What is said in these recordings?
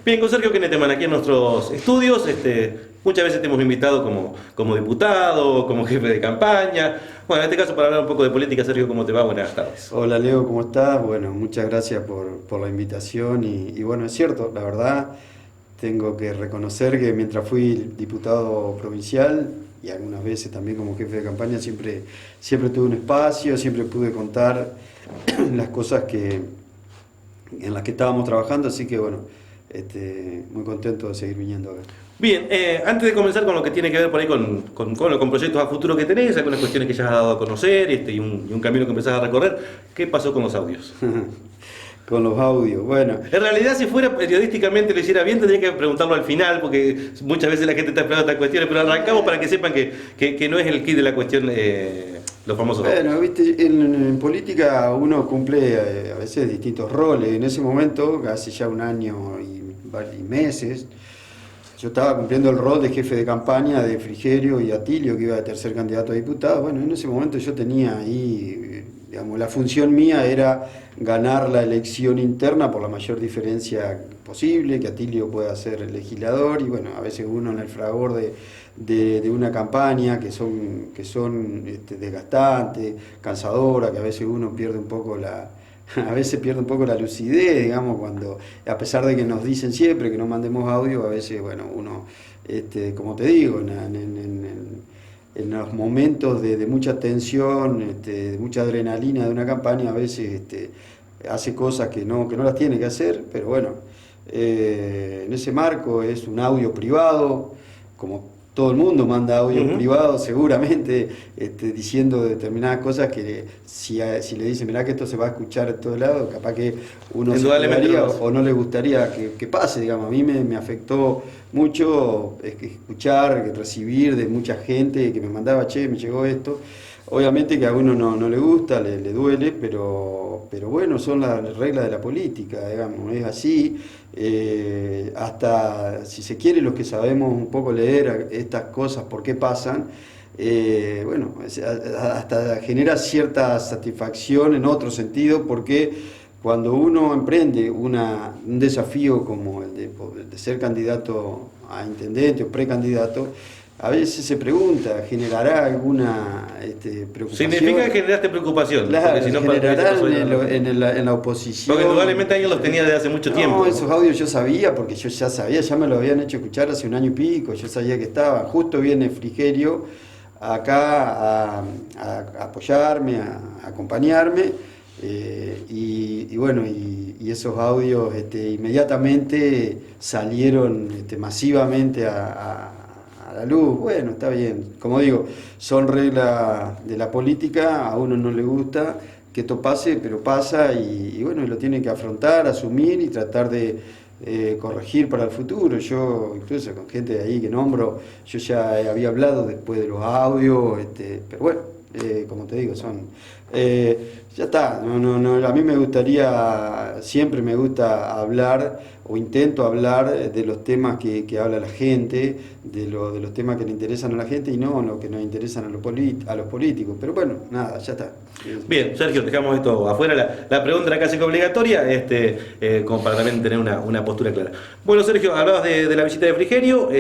Bien, con Sergio Keneteman aquí en nuestros estudios. Muchas veces te hemos invitado como diputado, como jefe de campaña. Bueno, en este caso para hablar un poco de política. Sergio, ¿cómo te va? Buenas tardes. Hola Leo, ¿cómo estás? Bueno, muchas gracias por la invitación y bueno, es cierto, la verdad tengo que reconocer que mientras fui diputado provincial y algunas veces también como jefe de campaña siempre tuve un espacio, siempre pude contar las cosas en las que estábamos trabajando, así que bueno, muy contento de seguir viniendo acá. Bien, antes de comenzar con lo que tiene que ver por ahí con proyectos a futuro que tenés, algunas cuestiones que ya has dado a conocer y un camino que empezás a recorrer, ¿qué pasó con los audios? Con los audios, bueno. En realidad, si fuera periodísticamente lo hiciera bien, tendría que preguntarlo al final, porque muchas veces la gente está esperando estas cuestiones, pero arrancamos para que sepan que no es el kit de la cuestión, los famosos audios. Bueno, viste, en política uno cumple a veces distintos roles. En ese momento, hace ya un año y meses, yo estaba cumpliendo el rol de jefe de campaña de Frigerio y Atilio, que iba a tercer candidato a diputado. Bueno, en ese momento yo tenía ahí, digamos, la función mía era ganar la elección interna por la mayor diferencia posible, que Atilio pueda ser legislador, y bueno, a veces uno en el fragor de una campaña que son desgastantes, cansadoras, que a veces uno pierde un poco a veces pierde un poco la lucidez, digamos, cuando, a pesar de que nos dicen siempre que no mandemos audio, a veces, bueno, uno, como te digo, en los momentos de mucha tensión, de mucha adrenalina de una campaña, a veces hace cosas que no las tiene que hacer, pero bueno, en ese marco es un audio privado, como todo el mundo manda audios Ujú. privados seguramente, diciendo determinadas cosas que si le dicen, mirá que esto se va a escuchar en todos lados, capaz que uno se Indudablemente jugaría lo hace. o no le gustaría que pase, digamos. A mí me afectó mucho escuchar, recibir de mucha gente que me mandaba, che, me llegó esto. Obviamente que a uno no le gusta, le duele, pero bueno, son las reglas de la política, digamos, es así. Hasta, si se quiere, los que sabemos un poco leer estas cosas, por qué pasan, bueno, hasta genera cierta satisfacción en otro sentido, porque cuando uno emprende un desafío como el de ser candidato a intendente o precandidato, a veces se pregunta, ¿generará alguna Significa que preocupación? generaste preocupación, porque Claro, si no, para que generará pasó en la porque oposición. indudablemente alguien los tenía desde hace mucho No, tiempo, esos ¿no? audios yo sabía, porque yo ya sabía, ya me lo habían hecho escuchar hace un año y pico, yo sabía que estaban. Justo viene Frigerio acá a apoyarme, a acompañarme, y bueno, y esos audios inmediatamente salieron masivamente a la luz. Bueno, está bien, como digo, son reglas de la política, a uno no le gusta que esto pase, pero pasa y bueno, y lo tiene que afrontar, asumir y tratar de corregir para el futuro. Yo, incluso con gente de ahí que nombro, yo ya había hablado después de los audios, pero bueno, como te digo, ya está. A mí me gustaría, siempre me gusta hablar o intento hablar de los temas que habla la gente, de los temas que le interesan a la gente y no lo que nos interesan a los políticos. Pero bueno, nada, ya está. Bien, Sergio, dejamos esto afuera. La pregunta era casi que obligatoria, como para también tener una postura clara. Bueno, Sergio, hablabas de la visita de Frigerio.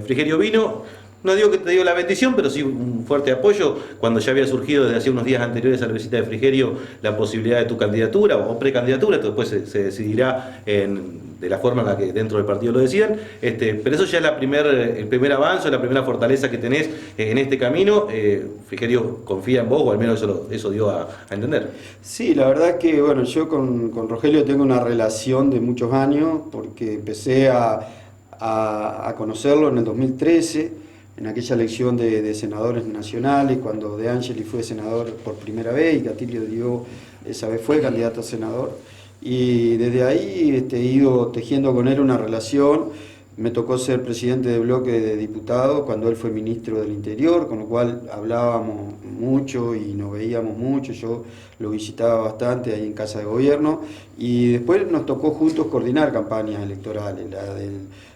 Frigerio vino, no digo que te dio la bendición, pero sí un fuerte apoyo cuando ya había surgido desde hace unos días anteriores a la visita de Frigerio la posibilidad de tu candidatura o precandidatura. Esto después se decidirá de la forma en la que dentro del partido lo decidan. Pero eso ya es el primer avance, la primera fortaleza que tenés en este camino. Frigerio confía en vos, o al menos eso dio a entender. Sí, la verdad que bueno, yo con Rogelio tengo una relación de muchos años porque empecé a conocerlo en el 2013, en aquella elección de senadores nacionales, cuando De Angeli fue senador por primera vez y Catilio dio, esa vez fue candidato a senador. Y desde ahí he ido tejiendo con él una relación. Me tocó ser presidente de bloque de diputados cuando él fue ministro del Interior, con lo cual hablábamos mucho y nos veíamos mucho. Yo lo visitaba bastante ahí en Casa de Gobierno y después nos tocó juntos coordinar campañas electorales,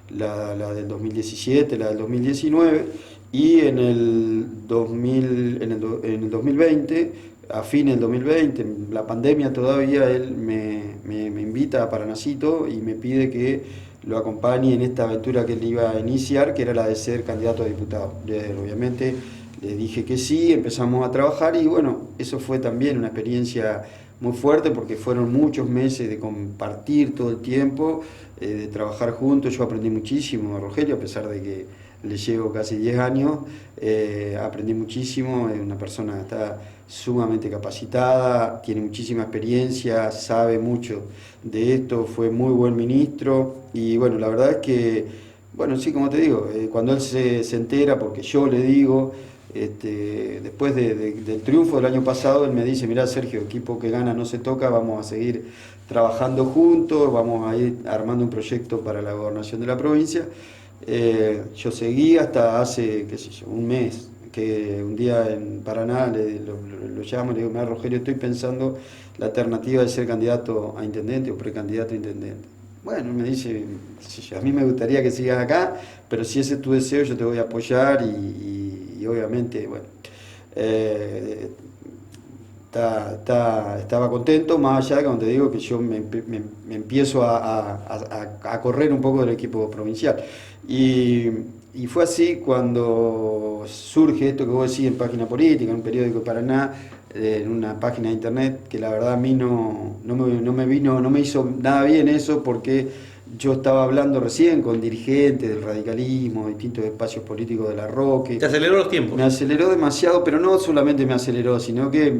la del 2017, la del 2019 y en el 2020, a fines del 2020, la pandemia todavía, él me invita a Paranacito y me pide que lo acompañe en esta aventura que él iba a iniciar, que era la de ser candidato a diputado. Obviamente le dije que sí, empezamos a trabajar y bueno, eso fue también una experiencia muy fuerte porque fueron muchos meses de compartir todo el tiempo, de trabajar juntos. Yo aprendí muchísimo de Rogelio, a pesar de que le llevo casi 10 años, aprendí muchísimo, es una persona que está sumamente capacitada, tiene muchísima experiencia, sabe mucho de esto, fue muy buen ministro y bueno, la verdad es que, bueno, sí, como te digo, cuando él se entera, porque yo le digo, después del triunfo del año pasado, él me dice, mirá Sergio, equipo que gana no se toca, vamos a seguir trabajando juntos, vamos a ir armando un proyecto para la gobernación de la provincia. Yo seguí hasta hace, qué sé yo, un mes, que un día en Paraná lo llamo y le digo, mira Rogelio, estoy pensando la alternativa de ser candidato a intendente o precandidato a intendente. Bueno, me dice, a mí me gustaría que sigas acá, pero si ese es tu deseo, yo te voy a apoyar y obviamente, bueno, estaba contento, más allá de cuando te digo que yo me empiezo a correr un poco del equipo provincial. Y fue así cuando surge esto que vos decís en Página Política, en un periódico de Paraná, en una página de internet, que la verdad a mí no me hizo nada bien eso, porque yo estaba hablando recién con dirigentes del radicalismo, distintos espacios políticos de la Roque. ¿Te aceleró los tiempos? Me aceleró demasiado, pero no solamente me aceleró, sino que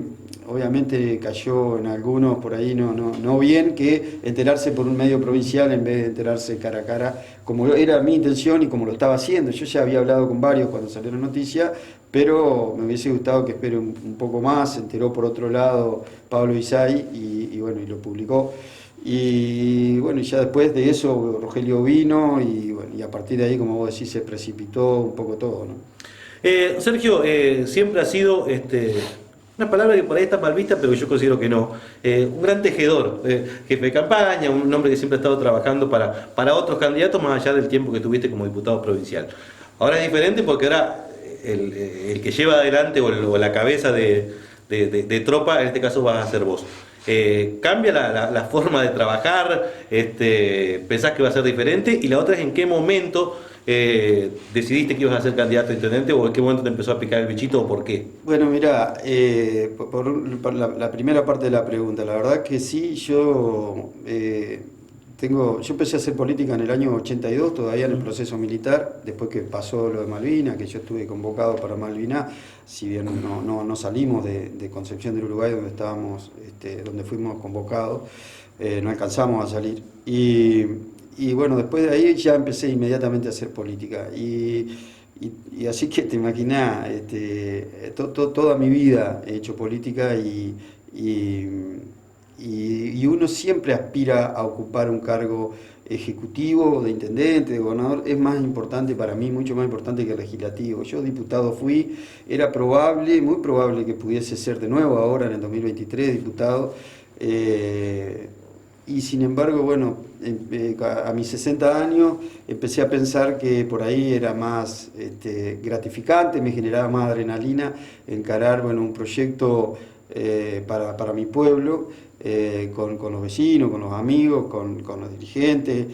obviamente cayó en algunos por ahí no bien que enterarse por un medio provincial en vez de enterarse cara a cara, como era mi intención y como lo estaba haciendo. Yo ya había hablado con varios cuando salió la noticia, pero me hubiese gustado que espere un poco más. Se enteró por otro lado Pablo Isay y bueno, y lo publicó. Y bueno, y ya después de eso Rogelio vino y bueno, y a partir de ahí, como vos decís, se precipitó un poco todo, ¿no? Sergio, siempre ha sido una palabra que por ahí está mal vista, pero yo considero que no. Un gran tejedor, jefe de campaña, un hombre que siempre ha estado trabajando para otros candidatos más allá del tiempo que tuviste como diputado provincial. Ahora es diferente porque ahora el que lleva adelante o la cabeza de tropa, en este caso vas a ser vos. ¿Cambia la forma de trabajar? ¿Pensás que va a ser diferente? Y la otra es en qué momento decidiste que ibas a ser candidato a intendente o en qué momento te empezó a picar el bichito o por qué. Bueno, mira, por la primera parte de la pregunta, la verdad que sí, yo empecé a hacer política en el año 82, todavía en el proceso militar, después que pasó lo de Malvinas, que yo estuve convocado para Malvinas, si bien no salimos de Concepción del Uruguay, donde estábamos, donde fuimos convocados, no alcanzamos a salir. Y bueno, después de ahí ya empecé inmediatamente a hacer política. Y así que te imaginás, toda mi vida he hecho política y uno siempre aspira a ocupar un cargo ejecutivo, de intendente, de gobernador. Es más importante para mí, mucho más importante que el legislativo. Yo diputado fui, era probable, muy probable que pudiese ser de nuevo ahora en el 2023 diputado. Y sin embargo, bueno, a mis 60 años empecé a pensar que por ahí era más gratificante, me generaba más adrenalina encarar, bueno, un proyecto para mi pueblo, con los vecinos, con los amigos, con los dirigentes,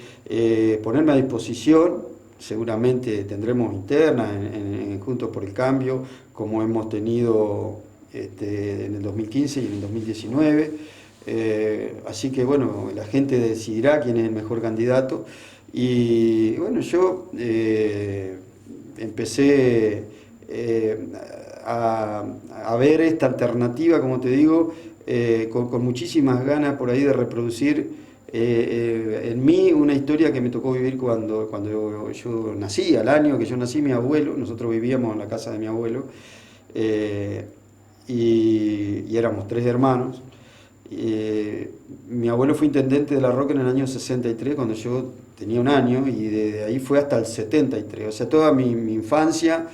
ponerme a disposición. Seguramente tendremos interna en Juntos por el Cambio, como hemos tenido en el 2015 y en el 2019. Así que bueno, la gente decidirá quién es el mejor candidato. Y bueno, yo empecé a ver esta alternativa, como te digo, con muchísimas ganas por ahí de reproducir en mí una historia que me tocó vivir cuando yo nací. Al año que yo nací, mi abuelo, nosotros vivíamos en la casa de mi abuelo, y éramos 3 hermanos. Mi abuelo fue intendente de La Roque en el año 63, cuando yo tenía 1 año, y de ahí fue hasta el 73. O sea, toda mi infancia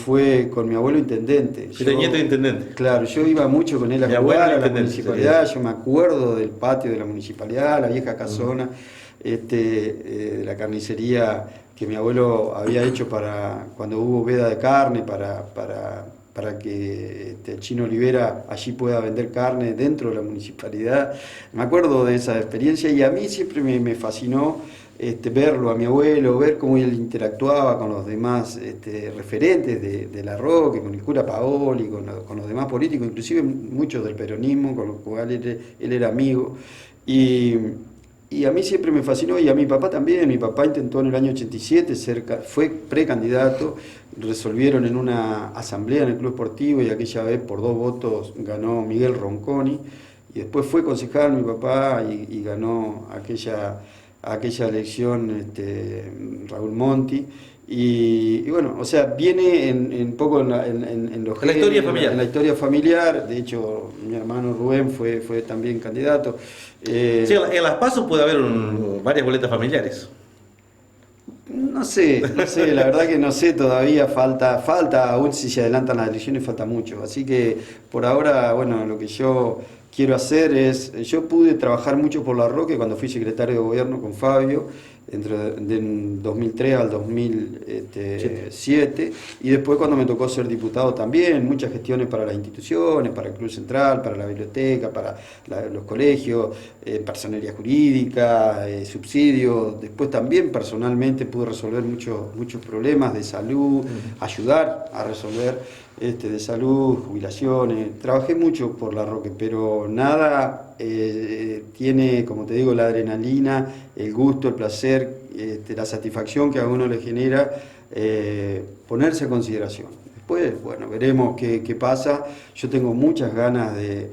fue con mi abuelo intendente. ¿Tu nieto de intendente? Claro, yo iba mucho con él a jugar a la municipalidad. Yo me acuerdo del patio de la municipalidad, la vieja casona, de la carnicería que mi abuelo había hecho para cuando hubo veda de carne, para para que el Chino Olivera allí pueda vender carne dentro de la municipalidad. Me acuerdo de esa experiencia y a mí siempre me fascinó verlo a mi abuelo, ver cómo él interactuaba con los demás referentes de la Roque, con el cura Paoli, con los demás políticos, inclusive muchos del peronismo, con los cuales él era amigo. Y a mí siempre me fascinó, y a mi papá también. Mi papá intentó en el año 87 fue precandidato, resolvieron en una asamblea en el Club Esportivo, y aquella vez por 2 votos ganó Miguel Ronconi, y después fue concejal mi papá y ganó aquella elección Raúl Monti. Y bueno, o sea, viene en poco en los En la historia familiar. En la historia familiar. De hecho, mi hermano Rubén fue también candidato. Sí, en las PASO puede haber varias boletas familiares. No sé, la verdad que no sé todavía, falta, aún si se adelantan las elecciones falta mucho. Así que por ahora, bueno, lo que yo quiero hacer yo pude trabajar mucho por La Roque cuando fui secretario de gobierno con Fabio, de 2003 al 2007, y después cuando me tocó ser diputado también, muchas gestiones para las instituciones, para el Club Central, para la biblioteca, para los colegios, personería jurídica, subsidios. Después también personalmente pude resolver muchos problemas de salud, ayudar a resolver de salud, jubilaciones. Trabajé mucho por La Roque, pero nada tiene, como te digo, la adrenalina, el gusto, el placer, la satisfacción que a uno le genera ponerse a consideración. Después, bueno, veremos qué pasa. Yo tengo muchas ganas de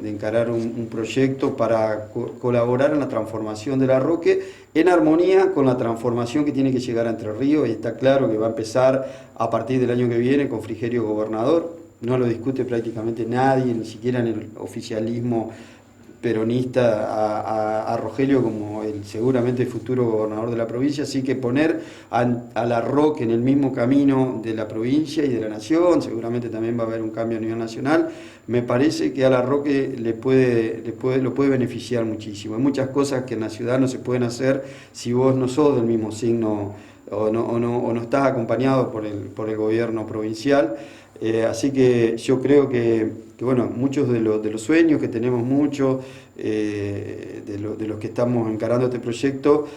encarar un proyecto para colaborar en la transformación de La Roque, en armonía con la transformación que tiene que llegar a Entre Ríos, y está claro que va a empezar a partir del año que viene con Frigerio gobernador. No lo discute prácticamente nadie, ni siquiera en el oficialismo peronista, a Rogelio como el seguramente futuro gobernador de la provincia. Así que poner a La Roque en el mismo camino de la provincia y de la nación, seguramente también va a haber un cambio a nivel nacional. Me parece que a La Roque lo puede beneficiar muchísimo. Hay muchas cosas que en la ciudad no se pueden hacer si vos no sos del mismo signo o no estás acompañado por el gobierno provincial. Así que yo creo que bueno, muchos de los sueños que tenemos, muchos de los que estamos encarando este proyecto,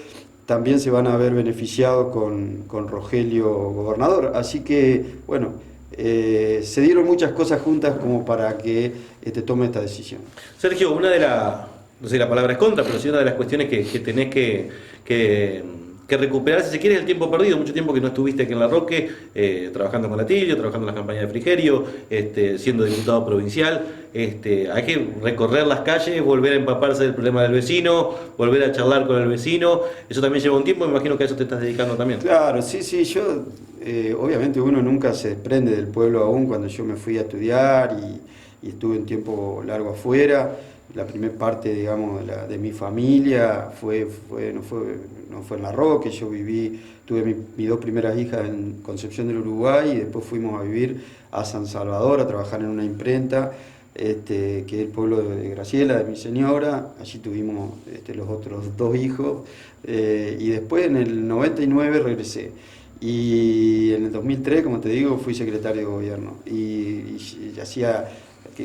también se van a ver beneficiados con Rogelio gobernador. Así que, bueno, se dieron muchas cosas juntas como para que tome esta decisión. Sergio, no sé si la palabra es contra, pero sí una de las cuestiones que tenés que recuperar, si se quiere, es el tiempo perdido, mucho tiempo que no estuviste aquí en La Roque, trabajando con Latillo, trabajando en las campañas de Frigerio, siendo diputado provincial. Hay que recorrer las calles, volver a empaparse del problema del vecino, volver a charlar con el vecino. Eso también lleva un tiempo, me imagino que a eso te estás dedicando también. Claro, sí, yo, obviamente uno nunca se desprende del pueblo aún. Cuando yo me fui a estudiar y estuve un tiempo largo afuera, la primera parte, digamos, de mi familia no fue en La Roque. Yo tuve mis 2 primeras hijas en Concepción del Uruguay, y después fuimos a vivir a San Salvador, a trabajar en una imprenta, que es el pueblo de Graciela, de mi señora. Allí tuvimos los otros 2 hijos, y después en el 99 regresé. Y en el 2003, como te digo, fui secretario de gobierno, y hacía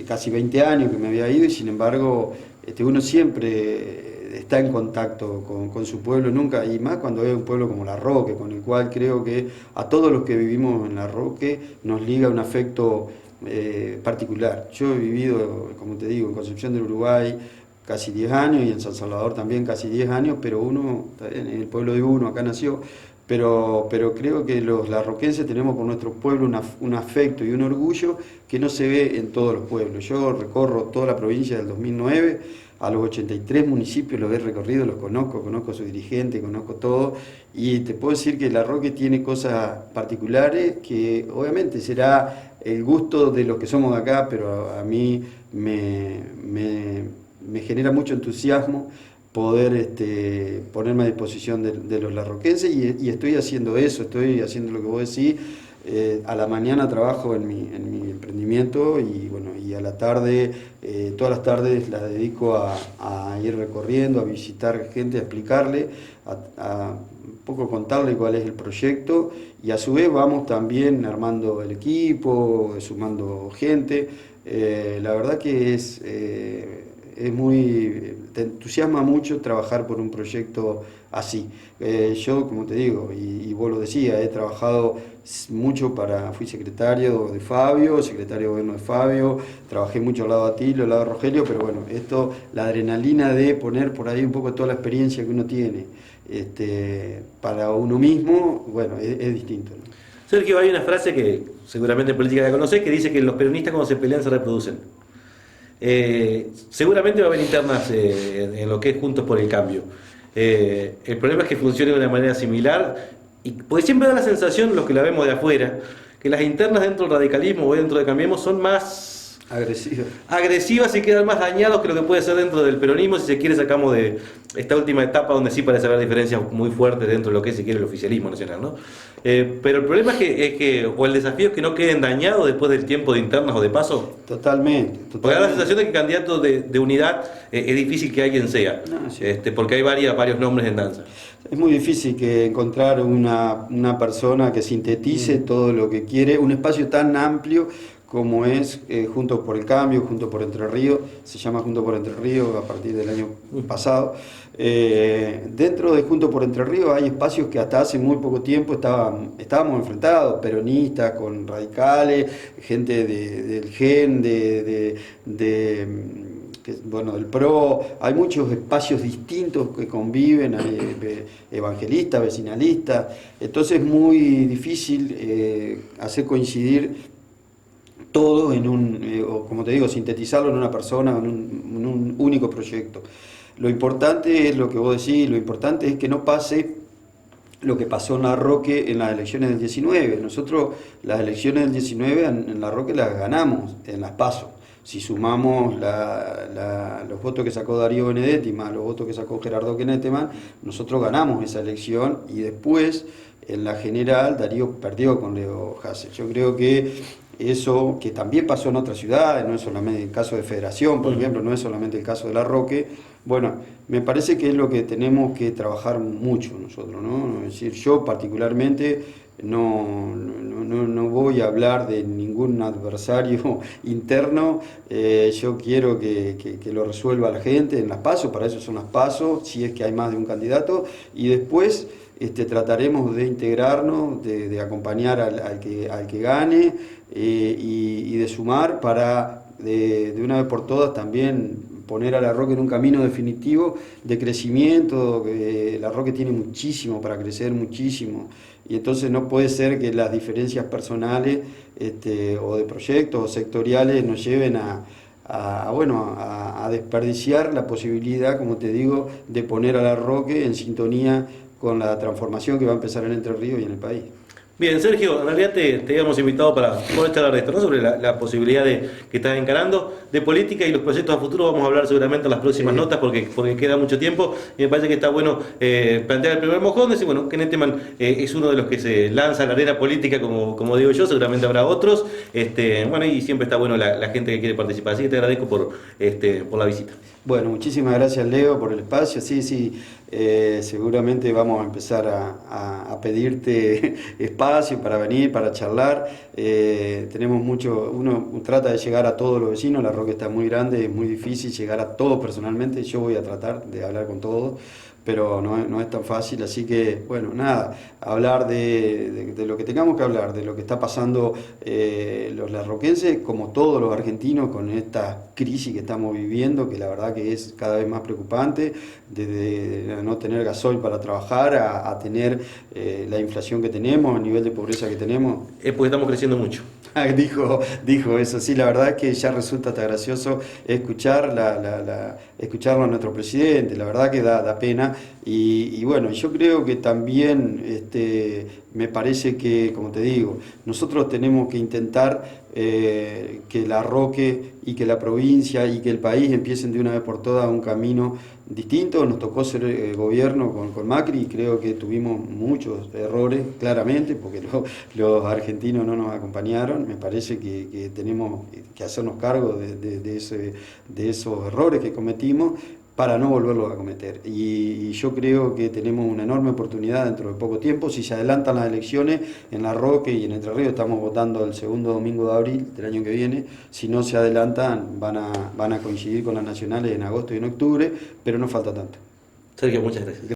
casi 20 años que me había ido, y sin embargo uno siempre está en contacto con su pueblo, nunca, y más cuando es un pueblo como La Roque, con el cual creo que a todos los que vivimos en La Roque nos liga un afecto particular. Yo he vivido, como te digo, en Concepción del Uruguay casi 10 años, y en San Salvador también casi 10 años, pero uno, en el pueblo de uno, acá nació. Pero creo que los larroquenses tenemos por nuestro pueblo un afecto y un orgullo que no se ve en todos los pueblos. Yo recorro toda la provincia del 2009, a los 83 municipios los he recorrido, los conozco a sus dirigentes, conozco todo, y te puedo decir que La Roque tiene cosas particulares que obviamente será el gusto de los que somos de acá, pero a mí me genera mucho entusiasmo poder ponerme a disposición de los larroquenses, y estoy haciendo eso, estoy haciendo lo que vos decís. A la mañana trabajo en mi emprendimiento, y bueno, y a la tarde, todas las tardes las dedico a ir recorriendo, a visitar gente, a explicarle, poco contarle cuál es el proyecto y a su vez vamos también armando el equipo, sumando gente. La verdad que es muy, te entusiasma mucho trabajar por un proyecto así. Yo, como te digo, y vos lo decías, he trabajado mucho fui secretario de Fabio, secretario de gobierno de Fabio, trabajé mucho al lado de Atilio, al lado de Rogelio, pero bueno, la adrenalina de poner por ahí un poco toda la experiencia que uno tiene para uno mismo, bueno, es distinto, ¿no? Sergio, hay una frase que seguramente en política la conocés, que dice que los peronistas cuando se pelean se reproducen. Seguramente va a haber internas en lo que es Juntos por el Cambio. El problema es que funcione de una manera similar, porque siempre da la sensación, los que la vemos de afuera, que las internas dentro del radicalismo o dentro de Cambiemos son más agresivas y quedan más dañados que lo que puede ser dentro del peronismo. Si se quiere, sacamos de esta última etapa donde sí parece haber diferencias muy fuertes dentro de lo que es, si quiere, el oficialismo nacional, ¿no? Pero el problema o el desafío es que no queden dañados después del tiempo de internas o de paso. Totalmente. Porque da la sensación de que candidato de unidad es difícil que alguien sea, No, sí. Porque hay varios nombres en danza. Es muy difícil que encontrar una persona que sintetice todo lo que quiere, un espacio tan amplio como es Juntos por el Cambio, Juntos por Entre Ríos, se llama Juntos por Entre Ríos a partir del año pasado. Dentro de Juntos por Entre Ríos hay espacios que hasta hace muy poco tiempo estábamos enfrentados, peronistas con radicales, gente del GEN, del PRO, hay muchos espacios distintos que conviven, hay evangelistas, vecinalistas, entonces es muy difícil hacer coincidir todo o como te digo, sintetizarlo en una persona, en un único proyecto. Lo importante es lo que vos decís, lo importante es que no pase lo que pasó en Larroque en las elecciones del 19. Nosotros las elecciones del 19 en Larroque las ganamos en las PASO. Si sumamos los votos que sacó Darío Benedetti más los votos que sacó Gerardo Keneteman, nosotros ganamos esa elección y después en la general Darío perdió con Leo Hassel. Yo creo que eso, que también pasó en otras ciudades, no es solamente el caso de Federación, por ejemplo, no es solamente el caso de Larroque, bueno, me parece que es lo que tenemos que trabajar mucho nosotros, ¿no? Es decir, yo particularmente no voy a hablar de ningún adversario interno, yo quiero que lo resuelva la gente en las PASO, para eso son las PASO, si es que hay más de un candidato, y después trataremos de integrarnos, de acompañar al que gane y de sumar para de una vez por todas también poner a Larroque en un camino definitivo de crecimiento. Larroque tiene muchísimo para crecer, muchísimo, y entonces no puede ser que las diferencias personales o de proyectos o sectoriales nos lleven a desperdiciar la posibilidad, como te digo, de poner a Larroque en sintonía con la transformación que va a empezar en Entre Ríos y en el país. Bien, Sergio, en realidad te habíamos invitado para poder charlar de esto, ¿no? Sobre la posibilidad que estás encarando de política y los proyectos a futuro. Vamos a hablar seguramente en las próximas notas porque queda mucho tiempo y me parece que está bueno plantear el primer mojón, decir, bueno, Keneteman es uno de los que se lanza a la arena política, como digo yo, seguramente habrá otros, bueno, y siempre está bueno la gente que quiere participar, así que te agradezco por la visita. Bueno, muchísimas gracias, Leo, por el espacio. Sí, seguramente vamos a empezar a pedirte espacio para venir, para charlar. Tenemos uno trata de llegar a todos los vecinos, Larroque está muy grande, es muy difícil llegar a todos personalmente. Yo voy a tratar de hablar con todos, pero no es tan fácil, así que, bueno, nada, hablar de lo que tengamos que hablar, de lo que está pasando los larroquenses, como todos los argentinos, con esta crisis que estamos viviendo, que la verdad que es cada vez más preocupante, desde no tener gasoil para trabajar, a tener la inflación que tenemos, el nivel de pobreza que tenemos. Es porque estamos creciendo mucho. Dijo eso, sí, la verdad es que ya resulta hasta gracioso escucharlo a nuestro presidente, la verdad que da pena, y bueno, yo creo que también me parece que, como te digo, nosotros tenemos que intentar que Larroque y que la provincia y que el país empiecen de una vez por todas un camino distinto. Nos tocó ser gobierno con Macri y creo que tuvimos muchos errores, claramente, porque los argentinos no nos acompañaron. Me parece que tenemos que hacernos cargo de esos errores que cometimos, para no volverlo a cometer. Y yo creo que tenemos una enorme oportunidad dentro de poco tiempo. Si se adelantan las elecciones en La Roque y en Entre Ríos, estamos votando el segundo domingo de abril del año que viene. Si no se adelantan, van a coincidir con las nacionales en agosto y en octubre, pero no falta tanto. Sergio, muchas gracias.